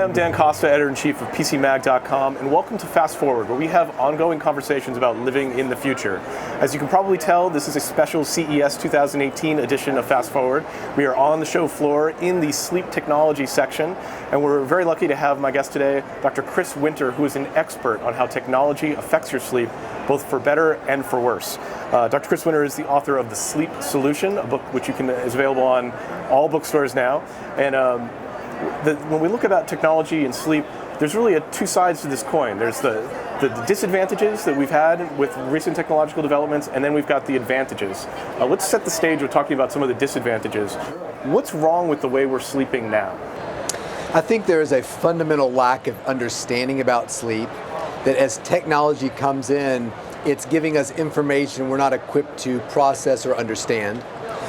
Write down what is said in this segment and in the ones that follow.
Hi, I'm Dan Costa, editor-in-chief of PCMag.com, and welcome to Fast Forward, where we have ongoing conversations about living in the future. As you can probably tell, this is a special CES 2018 edition of Fast Forward. We are on the show floor in the sleep technology section, and we're very lucky to have my guest today, Dr. Chris Winter, who is an expert on how technology affects your sleep, both for better and for worse. Dr. Chris Winter is the author of The Sleep Solution, a book which is available on all bookstores now. And when we look about technology and sleep, there's really two sides to this coin. There's the disadvantages that we've had with recent technological developments, and then we've got the advantages. Let's set the stage with talking about some of the disadvantages. What's wrong with the way we're sleeping now? I think there is a fundamental lack of understanding about sleep, that as technology comes in, it's giving us information we're not equipped to process or understand.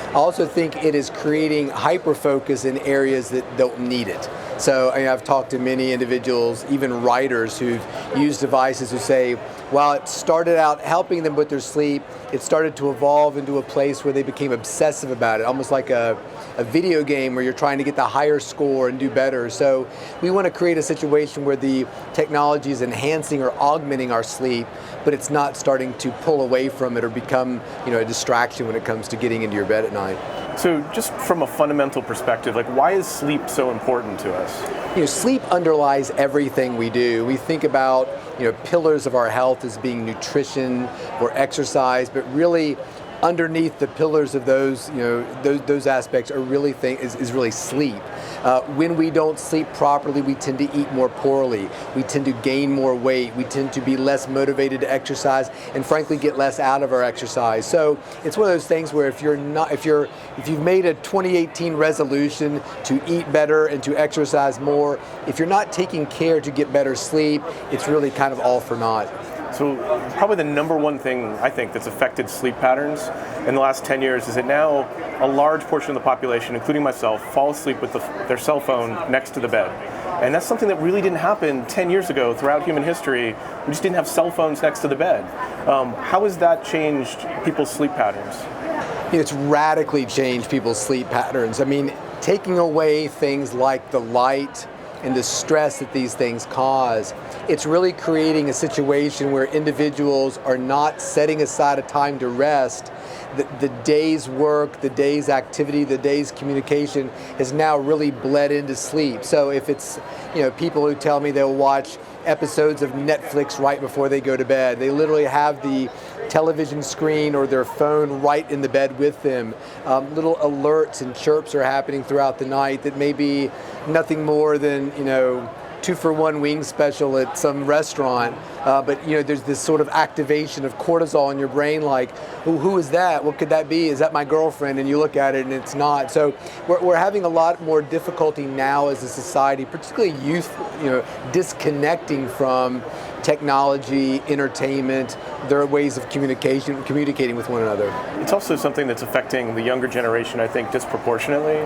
I also think it is creating hyper-focus in areas that don't need it. So I've talked to many individuals, even writers, who've used devices who say, while it started out helping them with their sleep, it started to evolve into a place where they became obsessive about it, almost like a video game where you're trying to get the higher score and do better. So we want to create a situation where the technology is enhancing or augmenting our sleep, but it's not starting to pull away from it or become, a distraction when it comes to getting into your bed at night. So just from a fundamental perspective, why is sleep so important to us? Sleep underlies everything we do. We think about, pillars of our health as being nutrition or exercise, but really underneath the pillars of those, those aspects are really is really sleep. When we don't sleep properly, we tend to eat more poorly. We tend to gain more weight. We tend to be less motivated to exercise, and frankly, get less out of our exercise. So it's one of those things where if you've made a 2018 resolution to eat better and to exercise more, if you're not taking care to get better sleep, it's really kind of all for naught. So probably the number one thing I think that's affected sleep patterns in the last 10 years is that now a large portion of the population, including myself, fall asleep with their cell phone next to the bed. And that's something that really didn't happen 10 years ago throughout human history. We just didn't have cell phones next to the bed. How has that changed people's sleep patterns? It's radically changed people's sleep patterns. Taking away things like the light and the stress that these things cause, it's really creating a situation where individuals are not setting aside a time to rest. The day's work, the day's activity, the day's communication has now really bled into sleep. So if it's, people who tell me they'll watch episodes of Netflix right before they go to bed, they literally have the television screen or their phone right in the bed with them. Little alerts and chirps are happening throughout the night that may be nothing more than, 2-for-1 wing special at some restaurant, but there's this sort of activation of cortisol in your brain, like, who is that? What could that be? Is that my girlfriend? And you look at it and it's not. So we're having a lot more difficulty now as a society, particularly youth, disconnecting from technology, entertainment, their ways of communicating with one another. It's also something that's affecting the younger generation, I think, disproportionately.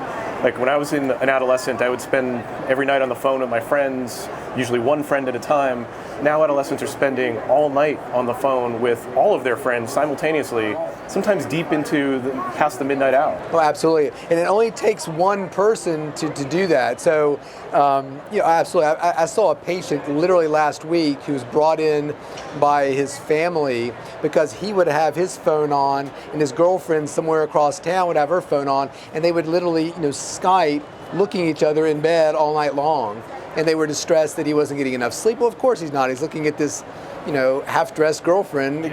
Like when I was an adolescent, I would spend every night on the phone with my friends, usually one friend at a time. Now adolescents are spending all night on the phone with all of their friends simultaneously, sometimes deep into past the midnight hour. Oh, absolutely. And it only takes one person to do that. So, absolutely. I saw a patient literally last week who was brought in by his family because he would have his phone on and his girlfriend somewhere across town would have her phone on, and they would literally, Skype looking at each other in bed all night long. And they were distressed that he wasn't getting enough sleep. Well, of course he's not. He's looking at this, half-dressed girlfriend,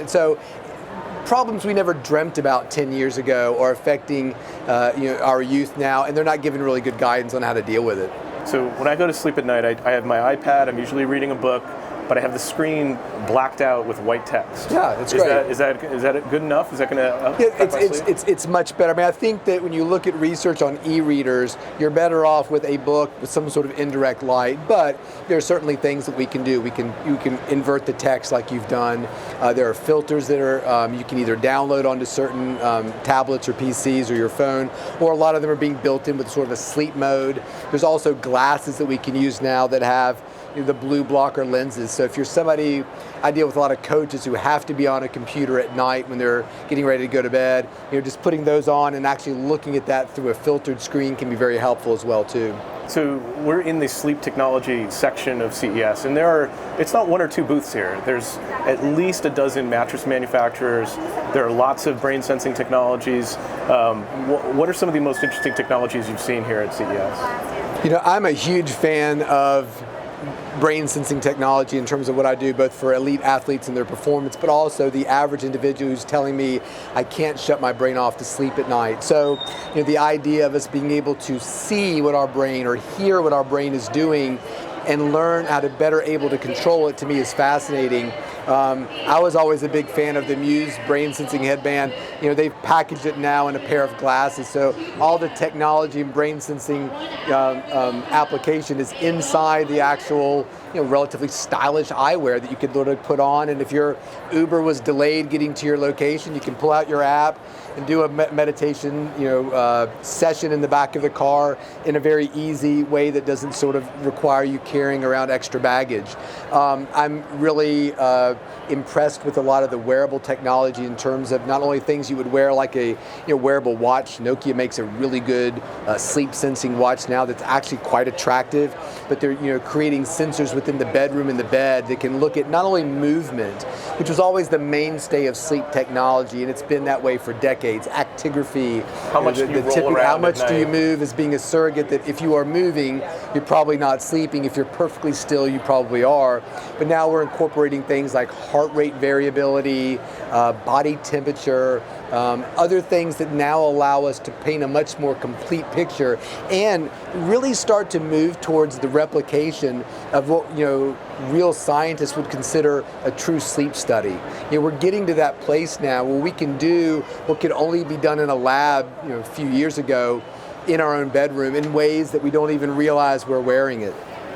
so problems we never dreamt about 10 years ago are affecting our youth now, and they're not given really good guidance on how to deal with it. So when I go to sleep at night, I have my iPad, I'm usually reading a book, but I have the screen blacked out with white text. Yeah, that's great. Is that good enough? Is that going to It's much better. I think that when you look at research on e-readers, you're better off with a book with some sort of indirect light, but there are certainly things that we can do. You can invert the text like you've done. There are filters that are you can either download onto certain tablets or PCs or your phone, or a lot of them are being built in with sort of a sleep mode. There's also glasses that we can use now that have the blue blocker lenses. So if you're somebody, I deal with a lot of coaches who have to be on a computer at night when they're getting ready to go to bed. Just putting those on and actually looking at that through a filtered screen can be very helpful as well too. So we're in the sleep technology section of CES, and it's not one or two booths here. There's at least a dozen mattress manufacturers. There are lots of brain sensing technologies. What are some of the most interesting technologies you've seen here at CES? I'm a huge fan of brain sensing technology in terms of what I do, both for elite athletes and their performance, but also the average individual who's telling me I can't shut my brain off to sleep at night. So, the idea of us being able to see what our brain or hear what our brain is doing and learn how to better able to control it, to me, is fascinating. I was always a big fan of the Muse brain sensing headband. They've packaged it now in a pair of glasses, so all the technology and brain sensing application is inside the actual, relatively stylish eyewear that you could literally put on. And if your Uber was delayed getting to your location, you can pull out your app and do a meditation, session in the back of the car in a very easy way that doesn't sort of require you carrying around extra baggage. I'm really impressed with a lot of the wearable technology in terms of not only things you would wear like a wearable watch. Nokia makes a really good sleep sensing watch now that's actually quite attractive, but they're creating sensors within the bedroom and the bed that can look at not only movement, which was always the mainstay of sleep technology, and it's been that way for decades. Actigraphy, how much do you roll around how much at do you night? move as being a surrogate that if you are moving, you're probably not sleeping. If you're perfectly still, you probably are. But now we're incorporating things like heart rate variability, body temperature, other things that now allow us to paint a much more complete picture and really start to move towards the replication of what real scientists would consider a true sleep study. We're getting to that place now where we can do what could only be done in a lab a few years ago in our own bedroom in ways that we don't even realize we're wearing it.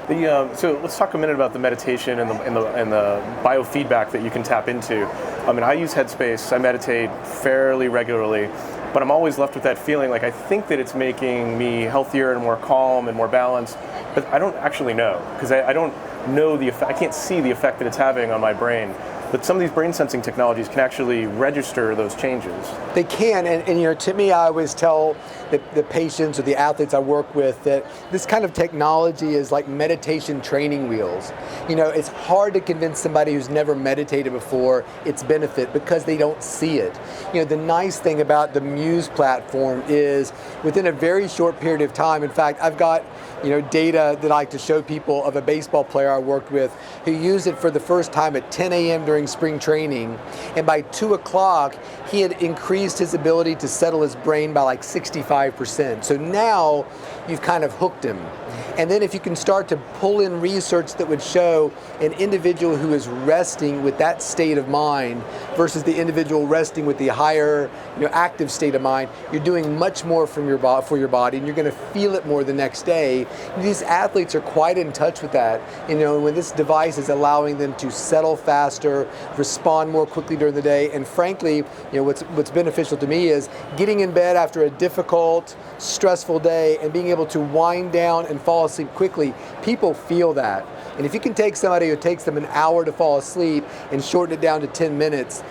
So let's talk a minute about the meditation and the biofeedback that you can tap into. I use Headspace. I meditate fairly regularly, but I'm always left with that feeling like I think that it's making me healthier and more calm and more balanced, but I don't actually know because I don't know the effect. I can't see the effect that it's having on my brain. But some of these brain sensing technologies can actually register those changes. They can, and to me, I always tell the patients or the athletes I work with that this kind of technology is like meditation training wheels. It's hard to convince somebody who's never meditated before its benefit because they don't see it. The nice thing about the Muse platform is within a very short period of time, in fact, I've got data that I like to show people of a baseball player I worked with who used it for the first time at 10 a.m. during spring training, and by 2 o'clock he had increased his ability to settle his brain by like 65%. So now you've kind of hooked him. And then if you can start to pull in research that would show an individual who is resting with that state of mind versus the individual resting with the higher active state of mind, you're doing much more for your body, and you're going to feel it more the next day. These athletes are quite in touch with that. When this device is allowing them to settle faster, respond more quickly during the day, and frankly, what's beneficial to me is getting in bed after a difficult, stressful day and being able to wind down and fall asleep quickly. People feel that. And if you can take somebody who takes them an hour to fall asleep and shorten it down to 10 minutes,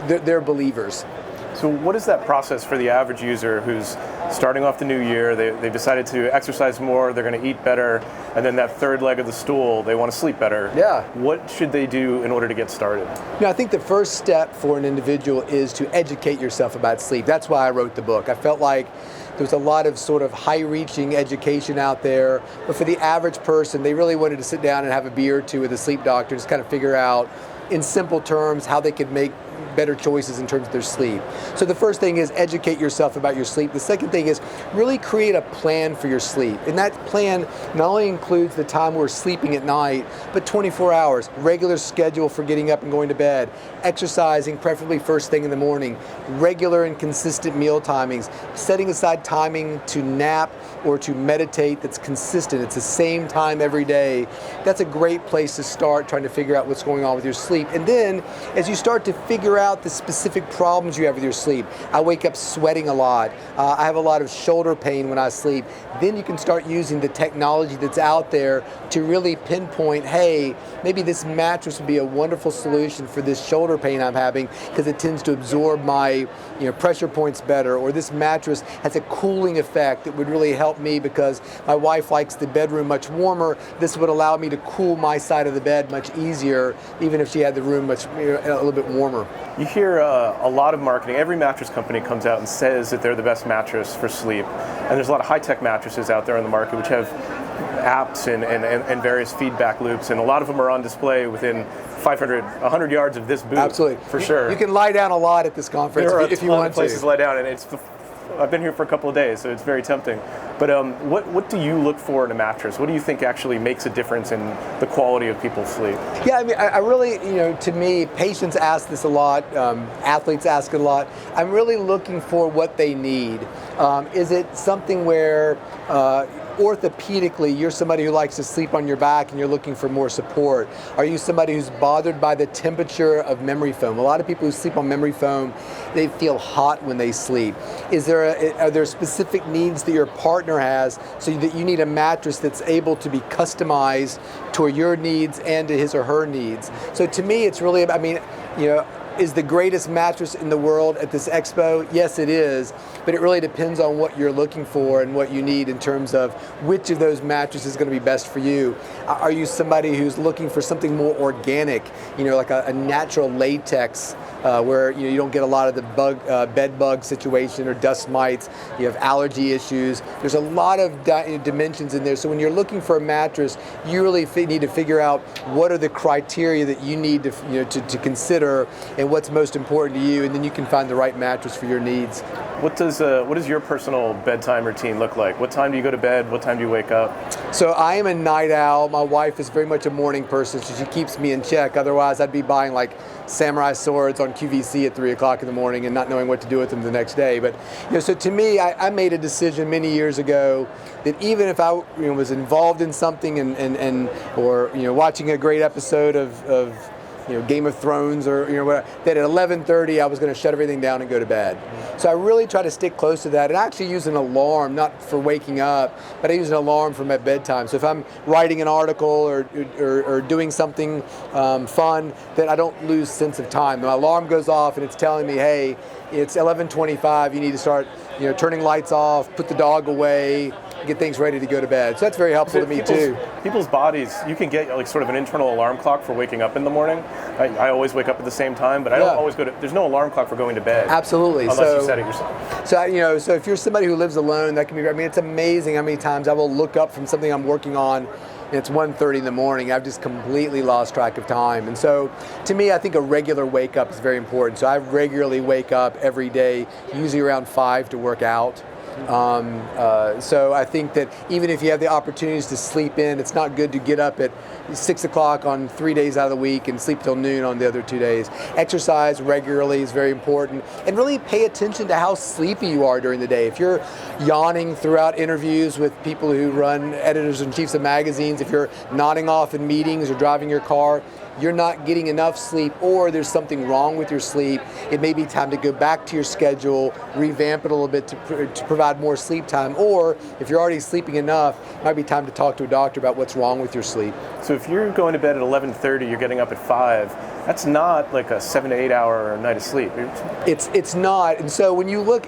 they're believers. So what is that process for the average user who's starting off the new year, they've decided to exercise more, they're going to eat better, and then that third leg of the stool, they want to sleep better. Yeah. What should they do in order to get started? I think the first step for an individual is to educate yourself about sleep. That's why I wrote the book. I felt like there was a lot of sort of high-reaching education out there, but for the average person, they really wanted to sit down and have a beer or two with a sleep doctor, just kind of figure out in simple terms how they could make better choices in terms of their sleep. So the first thing is educate yourself about your sleep. The second thing is really create a plan for your sleep. And that plan not only includes the time we're sleeping at night, but 24 hours, regular schedule for getting up and going to bed, exercising, preferably first thing in the morning, regular and consistent meal timings, setting aside timing to nap or to meditate that's consistent. It's the same time every day. That's a great place to start trying to figure out what's going on with your sleep. And then as you start to figure figure out the specific problems you have with your sleep. I wake up sweating a lot. I have a lot of shoulder pain when I sleep. Then you can start using the technology that's out there to really pinpoint, hey, maybe this mattress would be a wonderful solution for this shoulder pain I'm having because it tends to absorb my pressure points better, or this mattress has a cooling effect that would really help me because my wife likes the bedroom much warmer. This would allow me to cool my side of the bed much easier, even if she had the room much a little bit warmer. You hear a lot of marketing. Every mattress company comes out and says that they're the best mattress for sleep. And there's a lot of high-tech mattresses out there on the market which have apps and various feedback loops, and a lot of them are on display within 100 yards of this booth. Absolutely. For sure. You can lie down a lot at this conference if you want to. There are a ton of places to lie down, and I've been here for a couple of days, so it's very tempting. But what do you look for in a mattress? What do you think actually makes a difference in the quality of people's sleep? Yeah, I mean, I really, to me, patients ask this a lot, athletes ask it a lot. I'm really looking for what they need. Is it something where orthopedically, you're somebody who likes to sleep on your back and you're looking for more support? Are you somebody who's bothered by the temperature of memory foam? A lot of people who sleep on memory foam, they feel hot when they sleep. Are there specific needs that your partner has so that you need a mattress that's able to be customized to your needs and to his or her needs? So to me, it's really about, is the greatest mattress in the world at this expo? Yes, it is, but it really depends on what you're looking for and what you need in terms of which of those mattresses is going to be best for you. Are you somebody who's looking for something more organic, like a natural latex where you don't get a lot of the bed bug situation or dust mites, you have allergy issues. There's a lot of dimensions in there. So when you're looking for a mattress, you really need to figure out what are the criteria that you need to consider and what's most important to you, and then you can find the right mattress for your needs. What does your personal bedtime routine look like? What time do you go to bed? What time do you wake up? So I am a night owl. My wife is very much a morning person, so she keeps me in check. Otherwise, I'd be buying like samurai swords on QVC at 3 o'clock in the morning and not knowing what to do with them the next day. But so to me, I made a decision many years ago that even if I was involved in something or watching a great episode of Game of Thrones or whatever, that at 11:30 I was going to shut everything down and go to bed. So I really try to stick close to that, and I actually use an alarm, not for waking up, but I use an alarm for my bedtime. So if I'm writing an article or doing something fun, that I don't lose sense of time. My alarm goes off and it's telling me, hey, it's 11:25. You need to start turning lights off, put the dog away, get things ready to go to bed. So that's very helpful to me too. People's bodies, you can get like sort of an internal alarm clock for waking up in the morning. I always wake up at the same time, but I don't always there's no alarm clock for going to bed. Absolutely. Unless you set it yourself. So, so if you're somebody who lives alone, that can be, it's amazing how many times I will look up from something I'm working on and it's 1:30 in the morning. I've just completely lost track of time. And so to me, I think a regular wake up is very important. So I regularly wake up every day, usually around 5 to work out. So I think that even if you have the opportunities to sleep in, it's not good to get up at 6 o'clock on 3 days out of the week and sleep till noon on the other 2 days. Exercise regularly is very important, and really pay attention to how sleepy you are during the day. If you're yawning throughout interviews with people who run editors-in-chiefs of magazines, if you're nodding off in meetings or driving your car, you're not getting enough sleep, or there's something wrong with your sleep. It may be time to go back to your schedule, revamp it a little bit to provide more sleep time, or if you're already sleeping enough, it might be time to talk to a doctor about what's wrong with your sleep. So if you're going to bed at 11:30, you're getting up at 5, that's not like a 7 to 8 hour night of sleep. It's not. And so when you look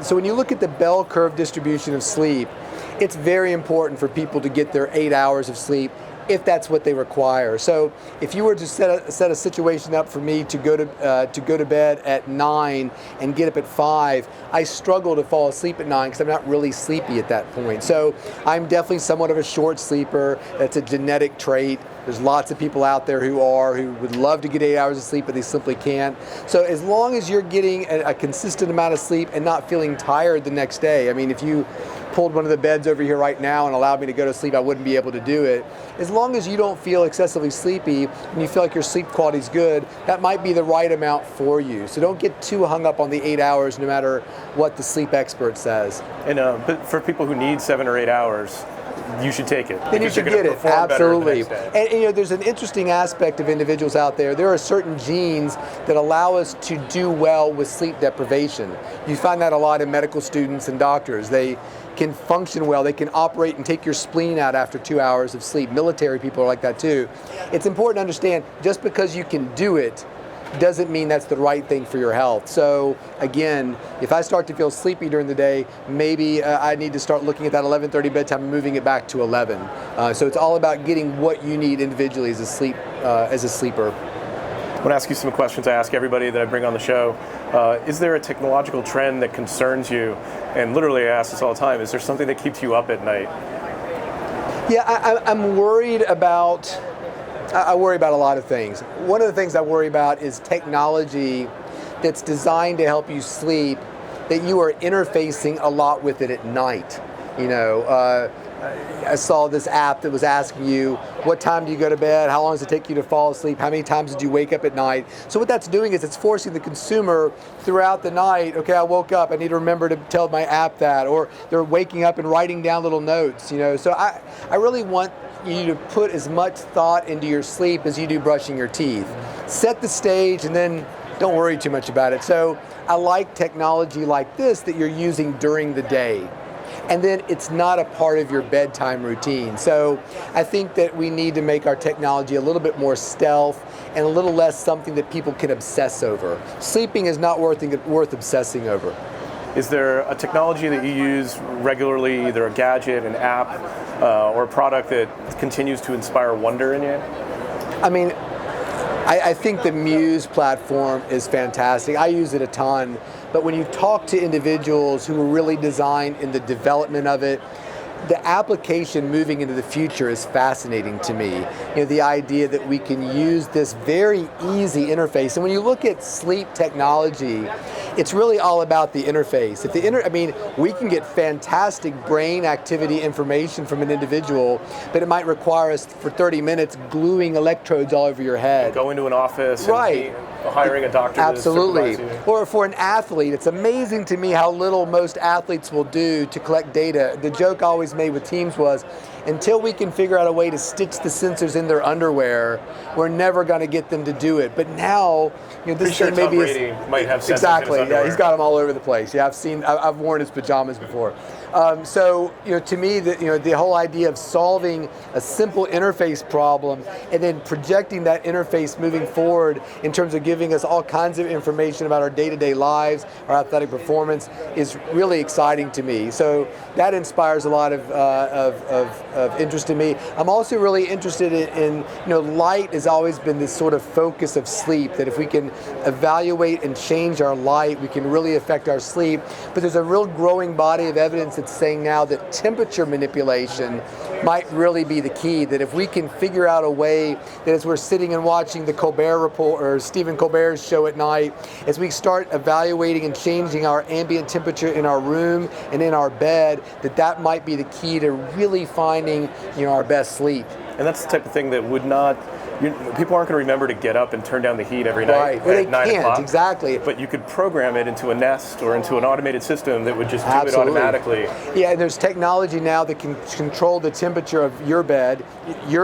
so when you look at the bell curve distribution of sleep, it's very important for people to get their 8 hours of sleep if that's what they require. So if you were to set a situation up for me to go to bed at 9 and get up at 5, I struggle to fall asleep at 9 because I'm not really sleepy at that point. So I'm definitely somewhat of a short sleeper. That's a genetic trait. There's lots of people out there who would love to get 8 hours of sleep, but they simply can't. So as long as you're getting a consistent amount of sleep and not feeling tired the next day, I mean, if you pulled one of the beds over here right now and allowed me to go to sleep, I wouldn't be able to do it. As long as you don't feel excessively sleepy and you feel like your sleep quality is good, that might be the right amount for you. So don't get too hung up on the 8 hours no matter what the sleep expert says. And but for people who need 7 or 8 hours, you should take it. Then you should get it, absolutely. And there's an interesting aspect of individuals out there. There are certain genes that allow us to do well with sleep deprivation. You find that a lot in medical students and doctors. They can function well, they can operate and take your spleen out after 2 hours of sleep. Military people are like that too. It's important to understand, just because you can do it doesn't mean that's the right thing for your health. So again, if I start to feel sleepy during the day, maybe I need to start looking at that 11:30 bedtime and moving it back to 11. So it's all about getting what you need individually as a sleeper. I want to ask you some questions I ask everybody that I bring on the show. Is there a technological trend that concerns you? And literally I ask this all the time, is there something that keeps you up at night? Yeah, I'm worried about, I worry about a lot of things. One of the things I worry about is technology that's designed to help you sleep, that you are interfacing a lot with it at night. I saw this app that was asking you, what time do you go to bed? How long does it take you to fall asleep? How many times did you wake up at night? So what that's doing is it's forcing the consumer throughout the night, okay, I woke up, I need to remember to tell my app that, or they're waking up and writing down little notes, So I really want you to put as much thought into your sleep as you do brushing your teeth. Set the stage and then don't worry too much about it. So I like technology like this that you're using during the day. And then it's not a part of your bedtime routine. So I think that we need to make our technology a little bit more stealth and a little less something that people can obsess over. Sleeping is not worth obsessing over. Is there a technology that you use regularly, either a gadget, an app, or a product that continues to inspire wonder in you? I think the Muse platform is fantastic. I use it a ton. But when you talk to individuals who are really designed in the development of it, the application moving into the future is fascinating to me. The idea that we can use this very easy interface. And when you look at sleep technology, it's really all about the interface. We can get fantastic brain activity information from an individual, but it might require us for 30 minutes gluing electrodes all over your head. And go into an office, right? Hiring a doctor. Absolutely. To supervise you. Or for an athlete, it's amazing to me how little most athletes will do to collect data. The joke I always made with teams was, until we can figure out a way to stitch the sensors in their underwear, we're never going to get them to do it. But now, this thing maybe might have sensors exactly. In his underwear. Yeah, he's got them all over the place. Yeah, I've worn his pajamas before. To me, the whole idea of solving a simple interface problem and then projecting that interface moving forward in terms of giving us all kinds of information about our day-to-day lives, our athletic performance, is really exciting to me. So that inspires a lot of interest in me. I'm also really interested in light has always been this sort of focus of sleep, that if we can evaluate and change our light, we can really affect our sleep. But there's a real growing body of evidence that's saying now that temperature manipulation might really be the key, that if we can figure out a way that as we're sitting and watching the Colbert Report or Stephen Colbert's show at night, as we start evaluating and changing our ambient temperature in our room and in our bed, that might be the key to really finding our best sleep. And that's the type of thing that would not, people aren't going to remember to get up and turn down the heat every night right. Well, at 9 can't, o'clock. Exactly. But you could program it into a Nest or into an automated system that would just do Absolutely. it automatically. Yeah, and there's technology now that can control the temperature of your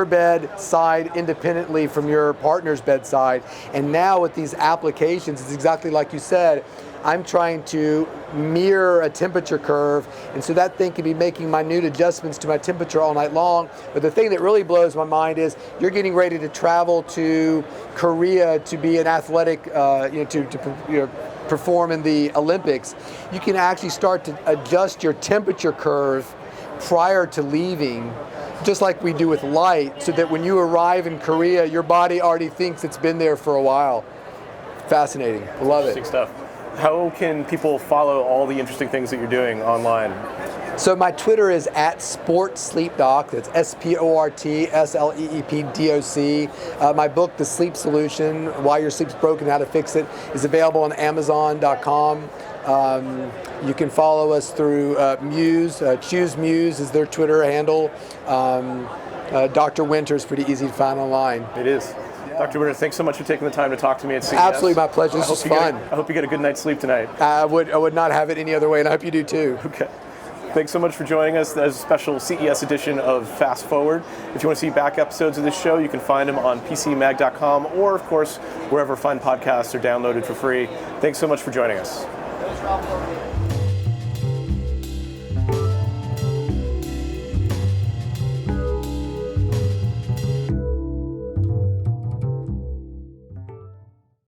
bedside independently from your partner's bedside. And now with these applications, it's exactly like you said, I'm trying to mirror a temperature curve, and so that thing can be making minute adjustments to my temperature all night long. But the thing that really blows my mind is you're getting ready to travel to Korea to be an athletic, to perform in the Olympics. You can actually start to adjust your temperature curve prior to leaving, just like we do with light, so that when you arrive in Korea, your body already thinks it's been there for a while. Fascinating. I love it. Interesting stuff. How can people follow all the interesting things that you're doing online? So my Twitter is @SportSleepDoc. That's SportSleepDoc. My book, The Sleep Solution: Why Your Sleep's Broken, How to Fix It, is available on Amazon.com. You can follow us through Muse. Choose Muse is their Twitter handle. Dr. Winter is pretty easy to find online. It is. Dr. Winter, thanks so much for taking the time to talk to me at CES. Absolutely, my pleasure. This was fun. I hope you get a good night's sleep tonight. I would not have it any other way, and I hope you do too. Okay. Thanks so much for joining us. That is a special CES edition of Fast Forward. If you want to see back episodes of this show, you can find them on PCMag.com or, of course, wherever fine podcasts are downloaded for free. Thanks so much for joining us.